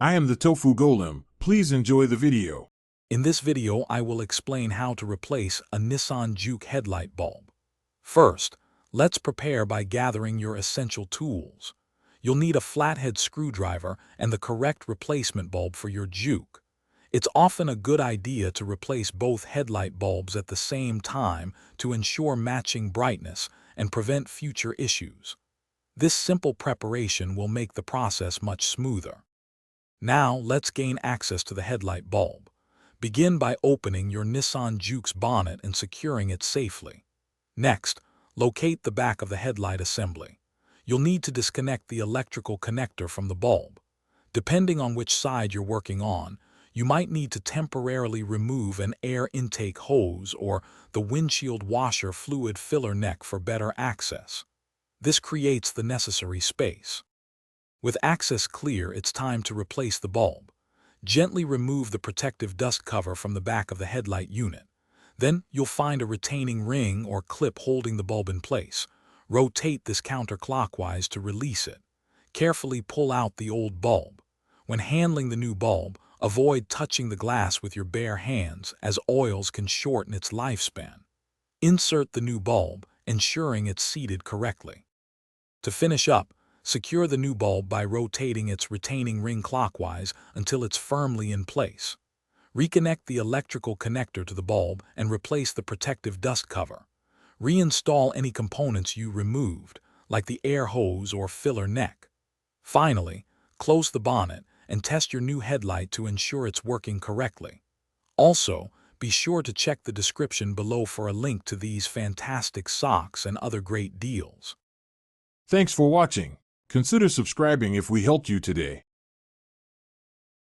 I am the Tofu Golem. Please enjoy the video. In this video, I will explain how to replace a Nissan Juke headlight bulb. First, let's prepare by gathering your essential tools. You'll need a flathead screwdriver and the correct replacement bulb for your Juke. It's often a good idea to replace both headlight bulbs at the same time to ensure matching brightness and prevent future issues. This simple preparation will make the process much smoother. Now, let's gain access to the headlight bulb. Begin by opening your Nissan Juke's bonnet and securing it safely. Next, locate the back of the headlight assembly. You'll need to disconnect the electrical connector from the bulb. Depending on which side you're working on, you might need to temporarily remove an air intake hose or the windshield washer fluid filler neck for better access. This creates the necessary space. With access clear, it's time to replace the bulb. Gently remove the protective dust cover from the back of the headlight unit. Then you'll find a retaining ring or clip holding the bulb in place. Rotate this counterclockwise to release it. Carefully pull out the old bulb. When handling the new bulb, avoid touching the glass with your bare hands, as oils can shorten its lifespan. Insert the new bulb, ensuring it's seated correctly. To finish up, secure the new bulb by rotating its retaining ring clockwise until it's firmly in place. Reconnect the electrical connector to the bulb and replace the protective dust cover. Reinstall any components you removed, like the air hose or filler neck. Finally, close the bonnet and test your new headlight to ensure it's working correctly. Also, be sure to check the description below for a link to these fantastic socks and other great deals. Thanks for watching. Consider subscribing if we helped you today.